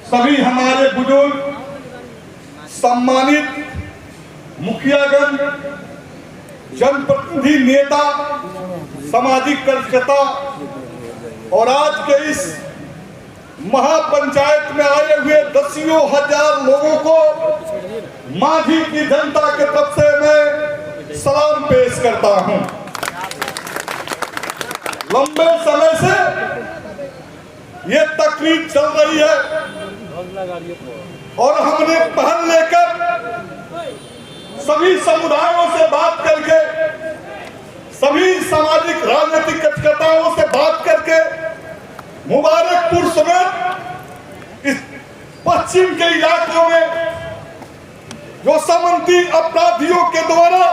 सभी हमारे बुजुर्ग, सम्मानित मुखियागण, जनप्रतिनिधि, नेता, सामाजिक कार्यकर्ता और आज के इस महापंचायत में आए हुए दसियों हजार लोगों को मांझी की जनता के तरफ से मैं सलाम पेश करता हूं। लंबे समय से ये तकलीफ चल रही है और हमने पहल लेकर सभी समुदायों से बात करके, सभी सामाजिक राजनीतिक कार्यकर्ताओं से बात करके मुबारकपुर समेत इस पश्चिम के इलाकों में जो सामंती अपराधियों के द्वारा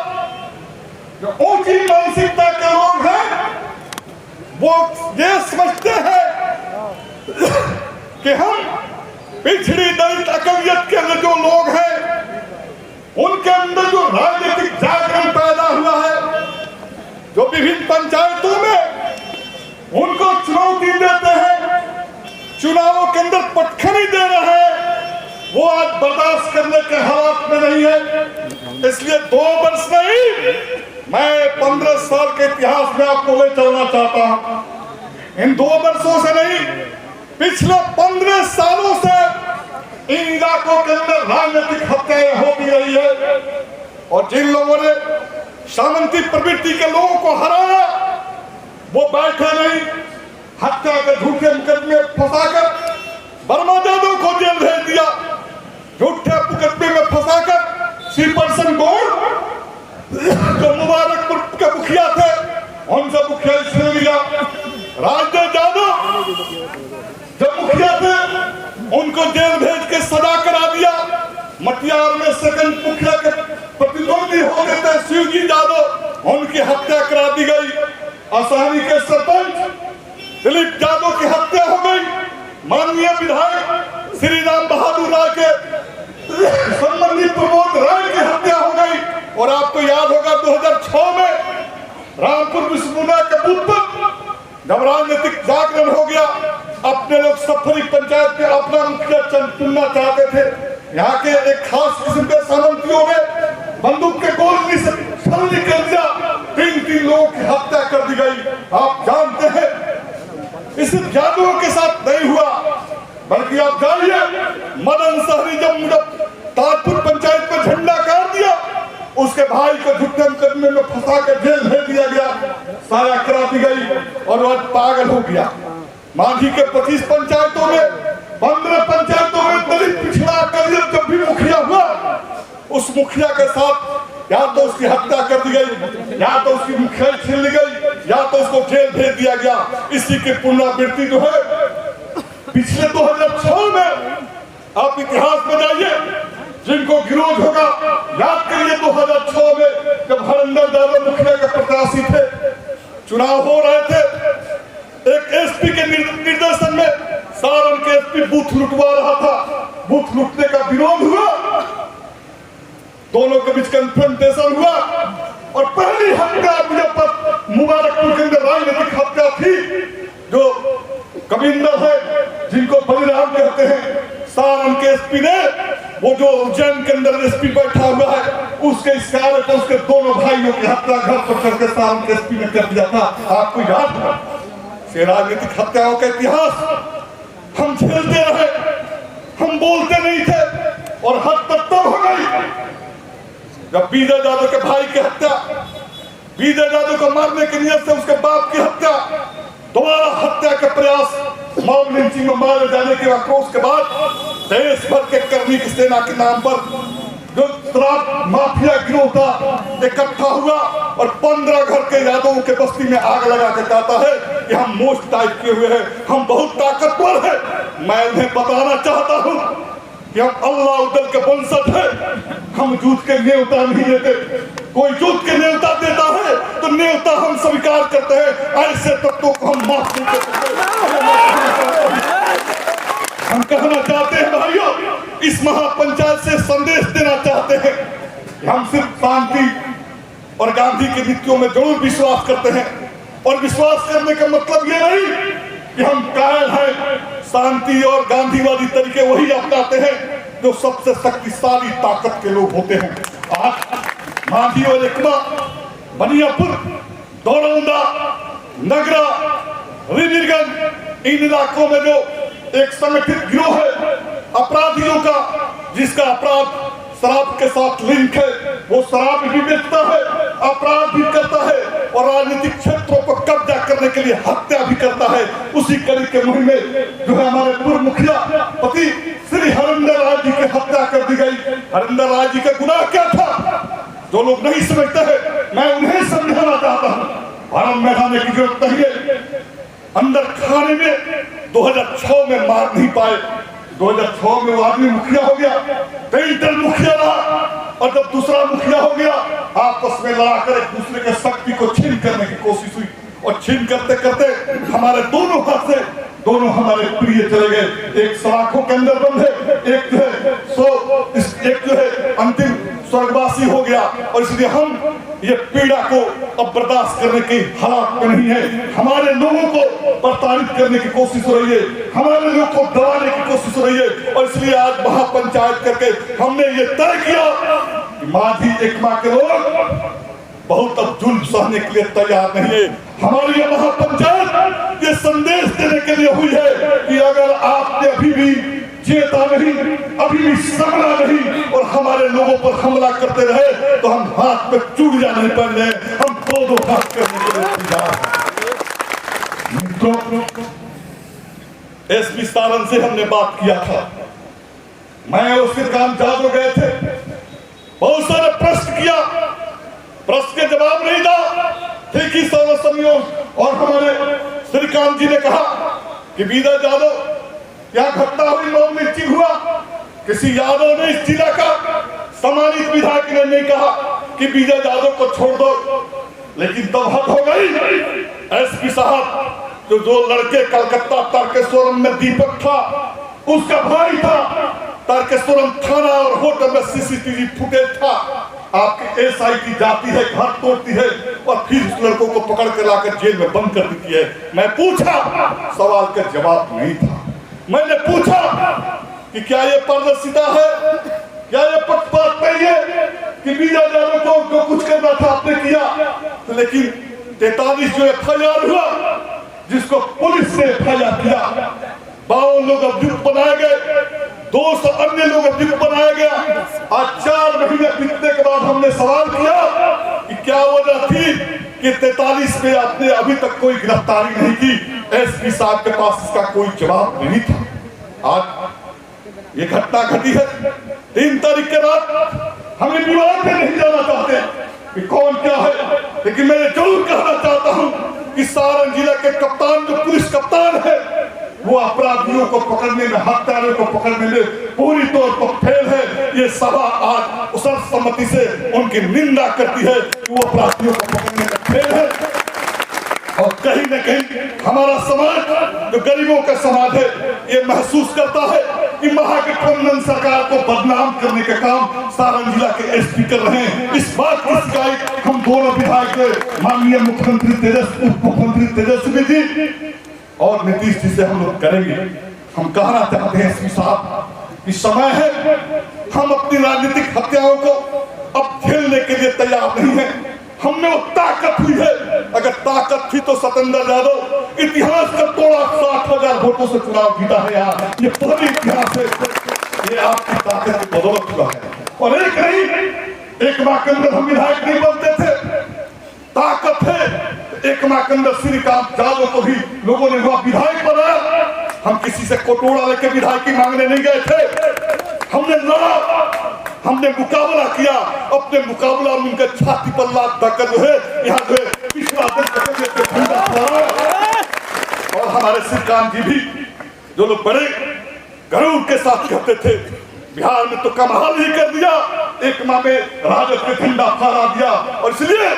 जो ऊंची मानसिकता के लोग हैं, वो ये समझते हैं कि हम पिछड़ी दलित अकलियत के जो लोग हैं, उनके अंदर जो राजनीतिक जागरण पैदा हुआ है, जो विभिन्न पंचायतों में उनको चुनौती देते हैं, चुनावों के अंदर पटखनी दे रहे हैं, वो आज बर्दाश्त करने के हालात में नहीं है। इसलिए 2 वर्ष नहीं, मैं 15 साल के इतिहास में आपको ले चलना चाहता हूं। इन 2 वर्षों से नहीं, पिछले 15 सालों से इन इलाकों के अंदर राजनीतिक हत्याएं होती रही है और जिन लोगों ने सामंती प्रवृत्ति के लोगों को हराया, वो बैठे नहीं, हत्या के झूठे मुकदमे फंसाकर वर्मा जादव को जेल भेज दिया, झूठे मुकदमे में फंसाकर श्रीपर्सन गौड़ जो मुबारकपुर के मुखिया थे, उनसे मुखिया छीन लिया। राजदेव यादव जो मुखिया थे, उनको जेल भेज के सजा करा दिया। मटियार में सेकंड मुखिया के प्रतिद्वंदी हो गए थे शिवजी यादव, उनकी हत्या करा दी गई। आसानी के सरपंच दिलीप यादव की हत्या हो गई। माननीय विधायक श्री राम बहादुर राय के संबंधी प्रमोद राय की हत्या हो गई। और आपको याद होगा 2006 में रामपुर विश्वमुना के बूथ पर जब राजनीतिक जागरण हो गया, अपने लोग सफरी पंचायत में अपना मुखिया चुनना चाहते थे। यहाँ के एक खास किस्म के सामंतियों ने बंदूक के गोली से छलनी कर दिया, 3 लोगों की हत्या कर दी गई। आप जानते हैं इस जादुओं के साथ नहीं हुआ, बल्कि आप जानिए मदन सहरी जब ताजपुर पंचायत में झंडा गाड़ दिया, उसके भाई को झूठे मुकदमे में फंसा कर जेल भेज दिया गया, साया करा दी गई और आज पागल हो गया। मांझी के 25 पंचायतों में, 15 पंचायतों में दलित पिछड़ा अकलियत जब भी मुखिया हुआ, उस मुखिया के साथ या तो उसकी हत्या कर दी गई, या तो उसकी मुखिया छीन ली गई, या तो उसको जेल भेज दिया गया। इसी की पुनरावृत्ति जो है पिछले 2006 में, आप इतिहास में जाइए, जिनको विरोध होगा याद करिए 2006 में जब हरिंदर यादव मुखिया के प्रत्याशी थे, चुनाव हो रहे थे, एक एसपी के निर्देशन में सारण के एसपी बूथ लुटवा रहा था, बूथ लुटने का विरोध हुआ, दोनों के बीच कंफ्रंटेशन हुआ और पहली हत्या मुबारकपुर के अंदर राजनीतिक हत्या थी। जो कविंदर है, जिनको बलिराम कहते हैं, सारण के एसपी ने, वो जो उज्जैन के अंदर एसपी बैठा हुआ है, उसके इशारे पर उसके दोनों भाइयों की हत्या घर पर करके सारण के एसपी ने कर दिया था। आपको याद है से राजनीतिक हत्याओं का इतिहास हम झेलते रहे, हम बोलते नहीं थे और हद तक हो गई जब विजय यादव के भाई की हत्या, विजय यादव को मारने की नियत से उसके बाप की हत्या, दोबारा हत्या का प्रयास, मॉब लिंचिंग में मारे जाने के आक्रोश के बाद देश भर के कर्मी की सेना के नाम पर जो शराब माफिया गिरोह था इकट्ठा हुआ और 15 घर के यादवों के बस्ती में आग लगा के कहता है कि हम मोस्ट टाइप किए हुए हैं, हम बहुत ताकतवर हैं। मैं उन्हें बताना चाहता हूं कि हम अल्लाह उदल के वंशज हैं, हम जूत के न्योता नहीं देते। कोई जूत के न्योता देता है तो न्योता हम स्वीकार करते हैं, ऐसे तत्वों को हम माफ नहीं कर सकते। हम कहना चाहते हैं भाइयों, इस महापंचायत से संदेश देना चाहते हैं कि हम सिर्फ शांति और गांधी की नीतियों में जरूर विश्वास करते हैं। और विश्वास करने का मतलब ये नहीं कि हम कायल हैं, शांति और गांधीवादी तरीके वही अपनाते हैं जो सबसे शक्तिशाली ताकत के लोग होते हैं। आज मांझी और एकमा, बनियापुर, दौड़ौंदा, नगरा, रिविरगंज, इन इलाकों में जो एक संगठित गिरोह है अपराधियों का, जिसका अपराध शराब के साथ लिंक है, वो शराब भी बेचता है, अपराध भी करता है और राजनीतिक क्षेत्रों को कब्जा करने के लिए हत्या भी करता है। उसी कड़ी के मुहिम में जो है हमारे पूर्व मुखिया पति श्री हरिंदर राय जी की हत्या कर दी गई। हरिंदर राय जी का गुनाह क्या था? जो लोग नहीं समझते हैं मैं उन्हें समझाना चाहता हूँ। भरम में जाने की जरूरत नहीं है। अंदर खाने में 2006 में मार नहीं पाए। 2006 में वो आदमी मुखिया हो गया, पेंटर मुखिया रहा, और जब दूसरा मुखिया हो गया आपस में लड़ाकर एक दूसरे के शक्ति को छीन करने की कोशिश हुई और छीन करते करते हमारे दोनों हाथ से दोनों हमारे प्रिय चले गए। एक सलाखों के अंदर बंद है, एक जो है एक जो है अंतिम स्वर्गवासी हो गया। और इसलिए हम ये पीड़ा को अब बर्दाश्त करने की हालात में नहीं है। हमारे लोगों को प्रताड़ित करने की कोशिश हो रही है, हमारे लोगों को दबाने की कोशिश हो रही है। और इसलिए आज महापंचायत करके हमने ये तय किया कि मांझी एकमा के लोग बहुत अब जुल्म सहने के लिए तैयार नहीं है। हमारी ये महापंचायत ये संदेश देने के लिए हुई है कि अगर आपने अभी भी चेता नहीं, अभी भी संभला नहीं और हमारे लोगों पर हमला करते रहे तो हम हाथ पे चूड़ियां नहीं पहन रहे, हम दो हाथ करने के लिए तैयार हैं। एसपी सारण से हमने बात किया था, मैं उसके काम जादू गए थे, बहुत सारे प्रश्न किया, प्रश्न के जवाब नहीं था। ठीक ही सर्वसम्मियों और हमारे श्रीकांत जी ने कहा कि विजय यादव क्या घटना हुई, लोग मिर्ची हुआ, किसी यादव ने इस जिला का सम्मानित विधायक ने नहीं कहा कि विजय यादव को छोड़ दो, लेकिन तब हद हो गई। एसपी साहब जो लड़के कलकत्ता तारकेश्वरम में दीपक था उसका भाई था, तारकेश्वरम थाना और होटल में सीसीटीवी फुटेज था। आपकी एसआईटी जाती है, घर तोड़ती है और फिर उस लड़कों को पकड़ कर लाकर जेल में बंद कर देती है। मैं पूछा, सवाल का जवाब नहीं था। मैंने पूछा कि क्या ये पारदर्शिता है, क्या ये पक्षपात नहीं है कि विजय यादव को जो कुछ करना था आपने किया, तो लेकिन 43 जो एफआईआर हुआ, जिसको पुलिस ने एफआईआर किया, 52 लोग अभियुक्त बनाए गए, 200 अन्य लोग अभियुक्त बनाया गया। आज 4 महीने बीतने के बाद हमने सवाल किया कि क्या वजह थी कि 43 में आपने अभी तक कोई गिरफ्तारी नहीं की। एसपी साहब के पास इसका कोई जवाब नहीं था। आज ये घटना घटी है 3 तारीख के रात। हम विवाद में नहीं जाना चाहते कि कौन क्या है, लेकिन मैं जरूर कहना चाहता हूं कि सारण जिला के कप्तान जो पुलिस कप्तान है वो अपराधियों को पकड़ने में, हत्यारों को पकड़ने में पूरी तौर पर फेल है। ये सभा आज सर्वसम्मति से उनकी निंदा करती है कि वो अपराधियों को पकड़ने में फेल है। और कहीं न कहीं हमारा समाज जो गरीबों का समाज है ये महसूस करता है कि महागठबंधन सरकार को बदनाम करने का काम सारण जिला के एसपी कर रहे हैं। इस बात की शिकायत हम दोनों विधायक माननीय मुख्यमंत्री उप मुख्यमंत्री तेजस्वी जी और नीतीश जी से हम लोग करेंगे। हम कहना चाहते हैं एसपी साहब कि समय है, हम अपनी राजनीतिक हत्याओं को अब झेलने के लिए तैयार नहीं है। हमने वो ताकत हुई है, अगर ताकत थी तो सत्येंद्र यादव इतिहास का तोड़ा 60,000 वोटों से चुनाव जीता है। यार ये पूरी इतिहास है, ये आपकी ताकत की बदौलत हुआ है। और एक नहीं, एक माह के अंदर हम विधायक नहीं बनते थे, ताकत है। एक माह के अंदर श्रीकांत यादव को भी लोगों ने वहां विधायक बनाया। हम किसी से कोटोड़ा लेके विधायकी मांगने नहीं गए थे, हमने लड़ा, हमने मुकाबला किया। अपने मुकाबला में उनके छाती पर लात धक्कर जो है यहाँ जो है पिछला और हमारे श्रीकांत जी भी जो लोग बड़े गरूर के साथ कहते थे बिहार में तो कमाल ही कर दिया, एक माह में राजद के झंडा फहरा दिया। और इसलिए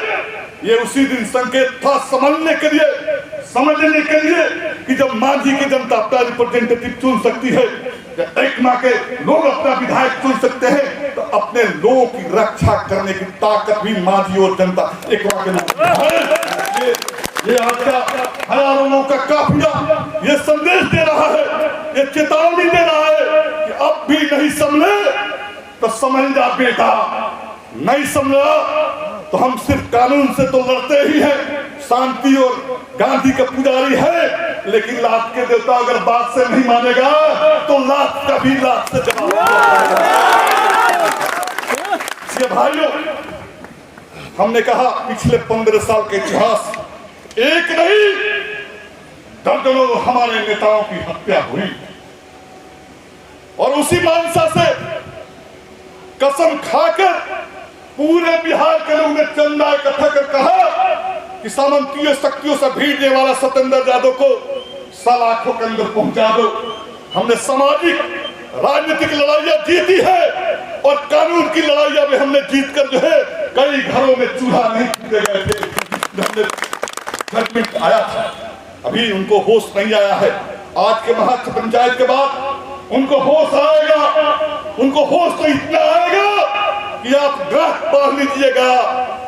ये उसी दिन संकेत था समझने के लिए कि जब मांझी की जनता अपना रिप्रेजेंटेटिव चुन सकती है, एक माह के लोग अपना विधायक चुन सकते हैं, तो अपने लोगों की रक्षा करने की ताकत भी मांझी और जनता एक माह के लोग ये आज का हजारों लोगों का काफिला ये संदेश दे रहा है ये चेतावनी दे रहा है कि अब भी नहीं संभले तो समझ जा बेटा, नहीं संभला तो हम सिर्फ कानून से तो लड़ते ही हैं, शांति और गांधी का पुजारी है, लेकिन लात के देवता अगर बात से नहीं मानेगा तो लात का भी लात से जवाब। भाइयों, हमने कहा पिछले 15 साल के इतिहास, एक नहीं दर्जनों हमारे नेताओं की हत्या हुई, और उसी मानसा से कसम खाकर पूरे बिहार के लोगों ने चंदा इकट्ठा कर कहा कि सामंतीय शक्तियों से भिड़ने वाला सत्येंद्र यादव को सलाखों के अंदर पहुंचा दो। हमने सामाजिक राजनीतिक लड़ाइयां जीती है और कानून की लड़ाइयां में हमने जीत कर जो है कई घरों में चूल्हा नहीं पीटे गए थे, जजमेंट आया था। अभी उनको होश नहीं आया है। आज के महाराष्ट्र पंचायत के बाद उनको होश आएगा। उनको होश तो इतना आएगा कि आप ग्राफ पढ़ लीजिएगा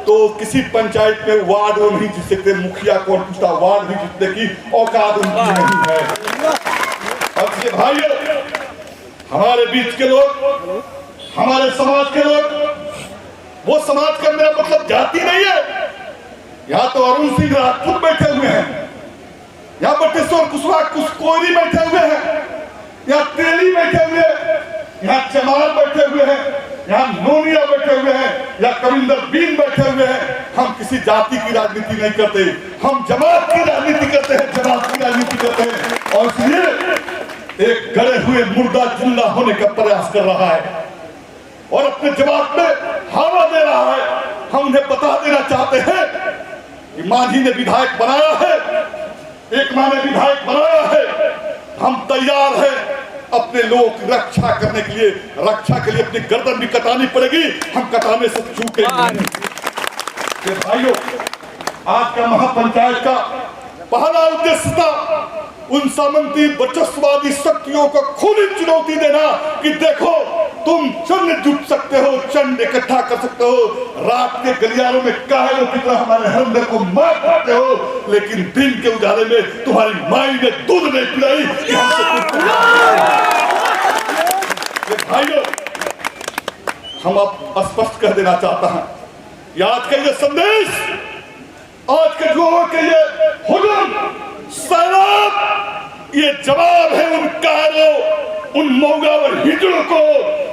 तो किसी पंचायत में वार्ड वो नहीं जीत सकते, मुखिया कौन पूछता, वार्ड भी जीतने की औकात उनकी नहीं है। अब ये भाइयों, हमारे बीच के लोग, हमारे समाज के लोग, वो समाज का मेरा मतलब जाति नहीं है। यहाँ तो अरुण सिंह राजपूत बैठे हुए हैं, यहाँ बटेश्वर कुशवाहा कोयरी बैठे हुए हैं, यहाँ तेली बैठे हुए हैं, यहाँ चमार बैठे हुए हैं, यहाँ नोनिया बैठे हुए हैं, या कविंदर बीन बैठे हुए हैं। हम किसी जाति की राजनीति नहीं करते, हम जमात की राजनीति करते हैं, जमात की राजनीति करते हैं। और इसलिए एक गड़े हुए मुर्दा जिंदा होने का प्रयास कर रहा है और अपने जमात में हवा दे रहा है। हम उन्हें बता देना चाहते हैं कि मांझी ने विधायक बनाया है, एक मां ने विधायक बनाया है, हम तैयार हैं अपने लोगों की रक्षा करने के लिए। रक्षा के लिए अपनी गर्दन भी कटानी पड़ेगी, हम कटाने से चूके नहीं। भाइयों, आज का महापंचायत का पहला उद्देश्य था उन सामंती वर्चस्ववादी शक्तियों को खुली चुनौती देना कि देखो तुम चंद जुट सकते हो, चंद इकट्ठा कर सकते हो, रात के गलियारों में कायरों की तरह हमारे हरंदे को मार सकते हो, लेकिन दिन के उजाले में तुम्हारी माई ने दूध नहीं पिलाई कि भाइयों, हम अब स्पष्ट कर देना चाहता हूं, आज का ये संदेश, आज के लोगों के ये हुजूम सैलाब, ये जवाब है उन कायरों, उन मौगा और हिजड़ों को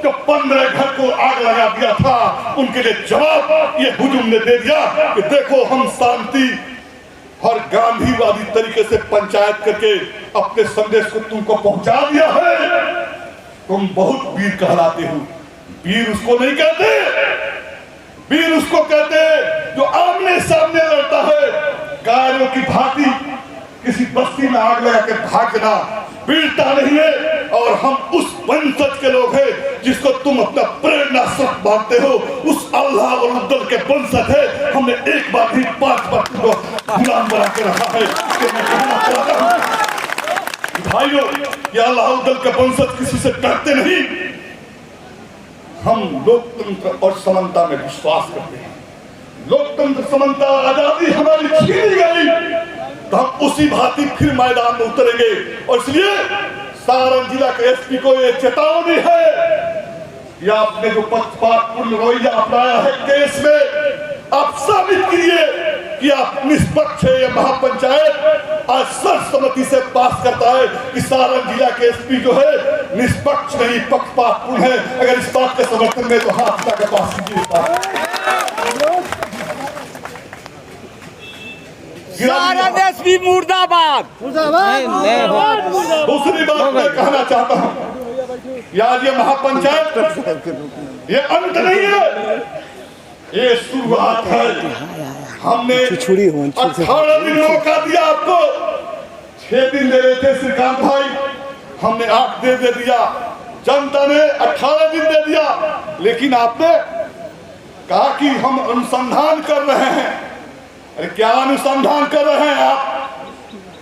जो 15 घर को आग लगा दिया था। उनके लिए जवाब ये हुजूम ने दे दिया कि देखो हम शांति और गांधीवादी तरीके से पंचायत करके अपने संदेश को तुमको पहुंचा दिया है। तुम बहुत वीर कहलाते हो। वीर उसको नहीं कहते, वीर उसको कहते जो आमने सामने लड़ता है। कायरों की भांति किसी बस्ती में आग लगा के भागना वीरता नहीं है। और हम उस वंशज के लोग हैं जिसको तुम अपना प्रेरणा स्रोत मानते हो, उस अल्लाह और उद्दल के वंशज है। हमने एक बार ही 5 बार तुमको गुलाम बना के रखा है। भाइयों, ये अल्लाह उद्दल के वंशज किसी से डरते नहीं। हम लोकतंत्र और समानता में विश्वास करते हैं। लोकतंत्र, समानता, आजादी हमारी छीनी गई तो हम उसी भांति फिर मैदान में उतरेंगे। और इसलिए सारण जिला के एसपी को ये चेतावनी है, या आपने जो पक्षपातपूर्ण रवैया अपनाया है केस में, आप साबित कीजिए कि आप निष्पक्ष है। यह महापंचायत आज सर्वसम्मति से पास करता है कि सारण जिला के एसपी जो है निष्पक्ष नहीं, पक्षपातपूर्ण है। अगर इस बात के समर्थन में तो हाथ उठा के पास कीजिए। एसपी मुर्दाबाद। दूसरी बात मैं कहना चाहता हूँ, यार ये महापंचायत ये अंत नहीं है, ये शुरुआत है। हमने 18 दिन मौका दिया आपको, 6 दिन दे रहे थे श्रीकांत भाई, हमने 8 दिन दे दिया, जनता ने 18 दिन दे दिया। लेकिन आपने कहा कि हम अनुसंधान कर रहे हैं। अरे क्या अनुसंधान कर रहे हैं आप?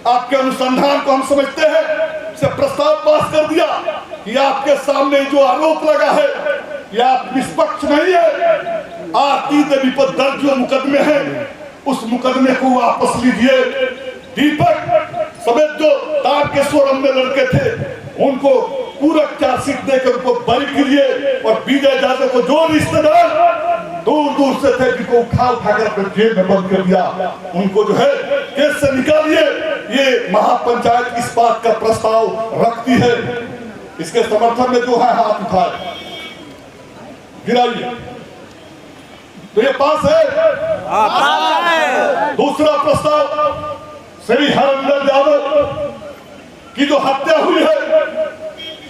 आपके अनुसंधान को हम समझते हैं से प्रस्ताव पास कर दिया कि आपके सामने जो आरोप लगा है ये आप निष्पक्ष नहीं है। आरती देवी पर दर्ज जो मुकदमे हैं उस मुकदमे को वापस लीजिए। दीपक समेत जो तारकेश्वरम में लड़के थे उनको पूरा चार्जशीट देकर उनको बरी कीजिए और विजय यादव को जो रिश्तेदार दूर दूर से थे जिनको उठा उठाकर अपने जेल में बंद कर दिया उनको जो है केस से निकालिए। ये महापंचायत इस बात का प्रस्ताव रखती है, इसके समर्थन में जो है हाथ उठाए गिराइए। तो ये पास है। दूसरा प्रस्ताव श्री हरेंद्र यादव की जो हत्या हुई है,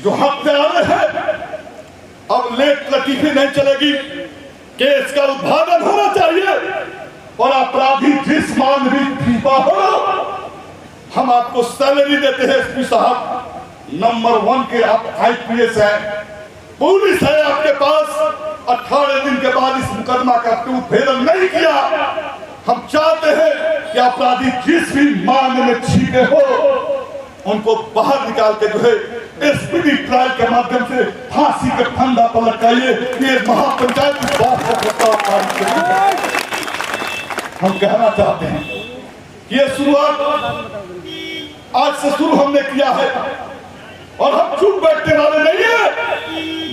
जो हत्यारे हैं, अब लेट लतीफी नहीं चलेगी, केस का उद्घाटन होना चाहिए और अपराधी जिस मान भी फीफा हो, हम आपको सैलरी देते हैं। एसपी साहब नंबर 1 के आप IPS हैं, पुलिस है आपके पास, 18 दिन के बाद इस मुकदमा का उद्भेदन नहीं किया। हम चाहते हैं कि अपराधी जिस भी मामले में छिपे हो उनको बाहर निकाल के जो है स्पीडी ट्रायल के माध्यम से फांसी के फंदा पर लटकाइए। ये महापंचायत इस बात का प्रस्ताव पारित करेगी। हम कहना चाहते हैं कि ये शुरुआत आज से शुरू हमने किया है और हम चुप बैठने वाले नहीं है।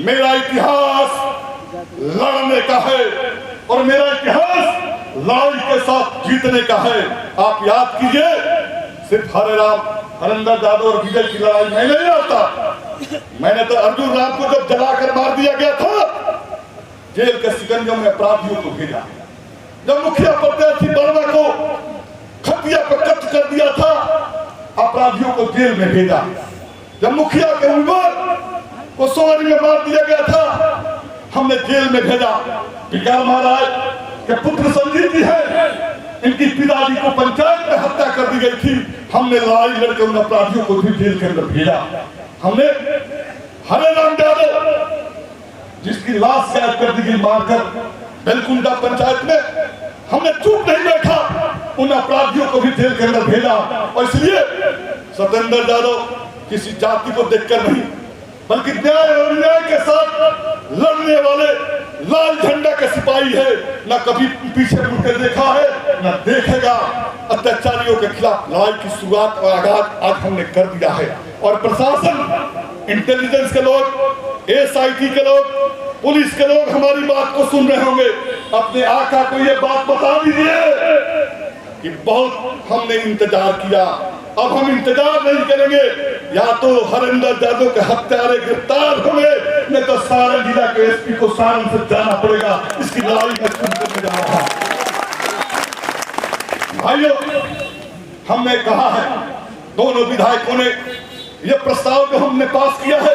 मेरा इतिहास लड़ने का है और मेरा इतिहास लड़ाई के साथ जीतने का है। आप याद कीजिए, सिर्फ हरेंद्र यादव और विजय की लड़ाई में नहीं आता। मैंने तो अर्जुन राम को जब जलाकर मार दिया गया था, जेल के शिकंजों में अपराधियों को भेजा। जब मुखिया प्रत्याशी वर्मा को खतिया पर कब्ज कर दिया था, अपराधियों को जेल में भेजा। जब मुखिया के उम्र को सोनी में मार दिया गया था, हमने जेल में भेजा। विकार महाराज के पुत्र संजीव जी है, इनकी पिताजी को पंचायत में हत्या कर दी गई थी। हमने लड़ाई लड़कर उन अपराधियों को भी जेल के अंदर भेजा। हमने हरेराम यादव जिसकी लाश गायब कर दी गई मारकर बेलकुंडा पंचायत में, हमने चुप नहीं बैठा, उन अपराधियों को भी जेल के अंदर भेजा। और इसलिए सत्येंद्र यादव किसी जाति को देखकर नहीं, बल्कि न्याय और न्याय के साथ लड़ने वाले लाल झंडा के सिपाही है। न कभी पीछे मुड़कर देखा है, न देखेगा। अत्याचारियों के खिलाफ लड़ाई की शुरुआत और आगाज आज हमने कर दिया है। और प्रशासन, इंटेलिजेंस के लोग, SIT के लोग, पुलिस के लोग हमारी बात को सुन रहे होंगे। अपने आका को ये बात बता दीजिए कि बहुत हमने इंतजार किया, अब हम इंतजार नहीं करेंगे। या तो हरेंद्र यादव के हत्यारे गिरफ्तार होंगे, नहीं तो सारण जिला के SP को सारण से जाना पड़ेगा। इसकी लड़ाई में करने जा रहा है। भाइयों, हमने कहा है, दोनों विधायकों ने यह प्रस्ताव जो हमने पास किया है,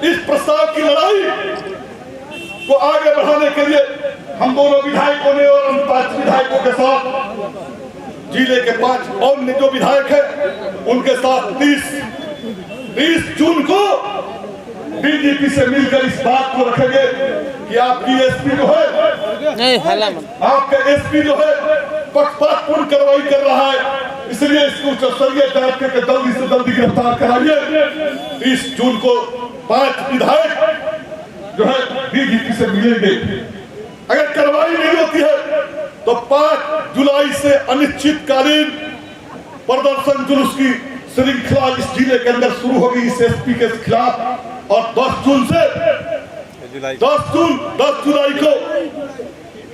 इस प्रस्ताव की लड़ाई को आगे बढ़ाने के लिए हम दोनों विधायकों ने और उन 5 विधायकों के साथ जिले के 5 और जो विधायक हैं उनके साथ 30 जून को DGP से मिलकर इस बात को रखेंगे कि आपकी SP जो है, आपका SP जो है पक्षपातपूर्ण कार्रवाई कर रहा है, इसलिए इसको उच्चस्तरीय जांच करके जल्दी से जल्दी गिरफ्तार कराइए। 30 जून को 5 विधायक जो है DGP से मिलेंगे। अगर कार्रवाई नहीं होती है तो 5 जुलाई से अनिश्चितकालीन प्रदर्शन जुलूस की श्रृंखला इस जिले के अंदर शुरू होगी इस SP के खिलाफ। और 10 जुलाई को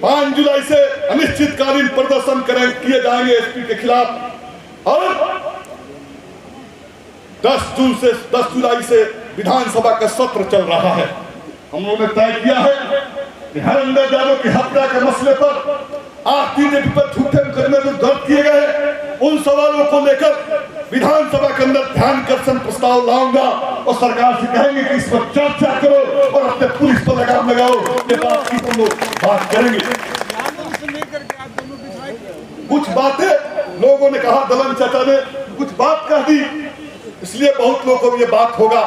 5 जुलाई से अनिश्चितकालीन प्रदर्शन किए जाएंगे SP के खिलाफ। और 10 जुलाई से विधानसभा का सत्र चल रहा है। हम लोगों ने तय किया है कि हरेंद्र यादव की हत्या के मसले पर RTD पर झूठे मुकदमे जो दर्ज किए गए, उन सवालों को लेकर विधानसभा के अंदर ध्यानकर्षण प्रस्ताव लाऊंगा और सरकार से कहेंगे कि इस पर चर्चा करो और अपने पुलिस पर लगाम लगाओ। ये बात की हम लोग बात करेंगे। कुछ बातें लोगों ने कहा, दलन चाचा ने कुछ बात कह दी, इसलिए बहुत लोगों को ये बात होगा।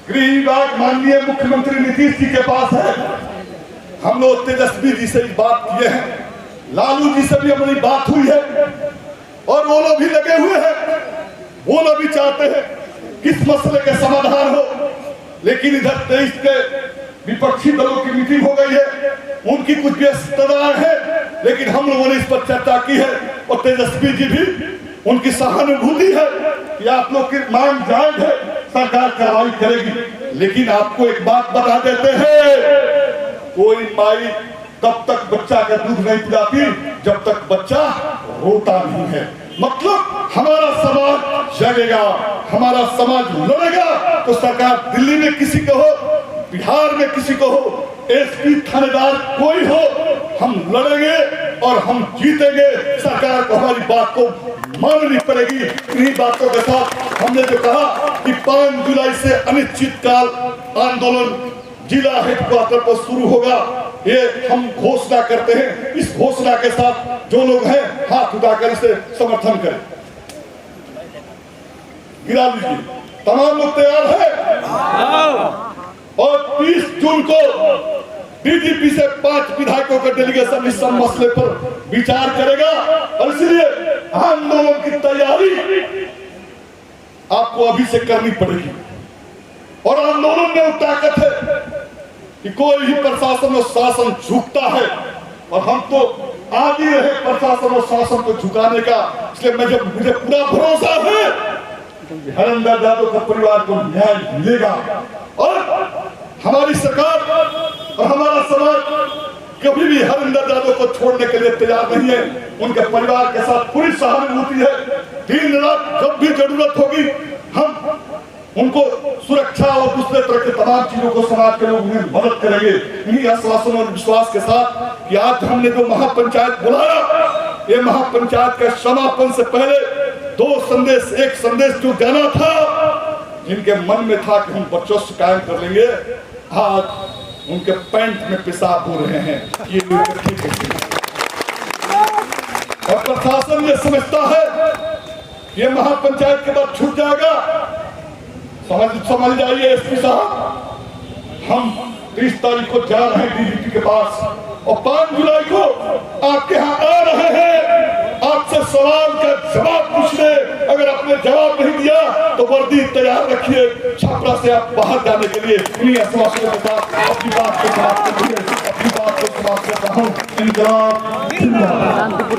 गृह विभाग माननीय मुख्यमंत्री नीतीश जी के पास है। हम लोग तेजस्वी जी से बात किए हैं, लालू जी से भी हमारी बात हुई है और वो लोग भी लगे हुए हैं। वो लोग भी चाहते हैं कि इस मसले के समाधान हो, लेकिन इधर 23 के विपक्षी दलों की मीटिंग हो गई है, उनकी कुछ व्यस्तताएं हैं, लेकिन हम लोगों ने इस पर चर्चा की है और तेजस्वी जी भी उनकी सहानुभूति है कि आप लोग की मांग जायज है, सरकार कार्रवाई करेगी। लेकिन आपको एक बात बता देते हैं, कोई माई तब तक बच्चा का दूध नहीं पिलाती जब तक बच्चा रोता नहीं है। मतलब हमारा समाज जगेगा, हमारा समाज लड़ेगा तो सरकार दिल्ली में किसी को हो, बिहार में किसी को हो, एसपी थानेदार कोई हो, हम लड़ेंगे और हम जीतेंगे। सरकार को हमारी बात को माननी पड़ेगी। इन्हीं बातों के साथ हमने जो कहा कि 5 जुलाई से अनिश्चितकाल आंदोलन जिला हेडक्वार्टर पर शुरू होगा, ये हम घोषणा करते हैं। इस घोषणा के साथ जो लोग हैं हाथ उठाकर इसे समर्थन करें। गिरा लीजिए, तमाम लोग तैयार हैं। और 30 जून को डीजीपी से 5 विधायकों का डेलीगेशन इस मसले पर विचार करेगा और इसलिए आंदोलन की तैयारी आपको अभी से करनी पड़ेगी। और आंदोलन में वो ताकत है कि कोई भी प्रशासन और शासन झुकता है और हम तो आदि रहे प्रशासन और शासन को झुकाने का। इसलिए मुझे पूरा भरोसा है कि हरिंदर यादव का परिवार को न्याय मिलेगा और हमारी सरकार और हमारा समाज कभी भी हरिंदर यादव को छोड़ने के लिए तैयार नहीं है। उनके परिवार के साथ पूरी सहानुभूति है। दिन रात जब भी जरूरत होगी हम उनको सुरक्षा और दूसरे तरह के तमाम चीजों को समाज के लोग उन्हें मदद करेंगे। इन्हीं आश्वासन और विश्वास के साथ कि आज हमने जो महापंचायत बुलाया, ये महापंचायत के समापन से पहले 2 संदेश, एक संदेश जो जाना था, जिनके मन में था कि हम वर्चस्व कायम कर लेंगे, आज उनके पैंट में पेशाब हो रहे हैं। ये ठीक है। और प्रशासन ये समझता है ये महापंचायत के बाद छूट जाएगा। समझ जाइए एसपी साहब, हम 30 तारीख को जा रहे हैं डीजीपी के पास और 5 जुलाई को आपके यहाँ आ रहे हैं आपसे सवाल का जवाब पूछने। अगर आपने जवाब नहीं दिया तो वर्दी तैयार रखिए, छपरा से आप बाहर जाने के लिए। इन्हीं आश्वासनों के साथ अपनी बात को समाप्त करते हुए अपनी बात को समाप्त करता हूँ। इंकलाब जिंदाबाद।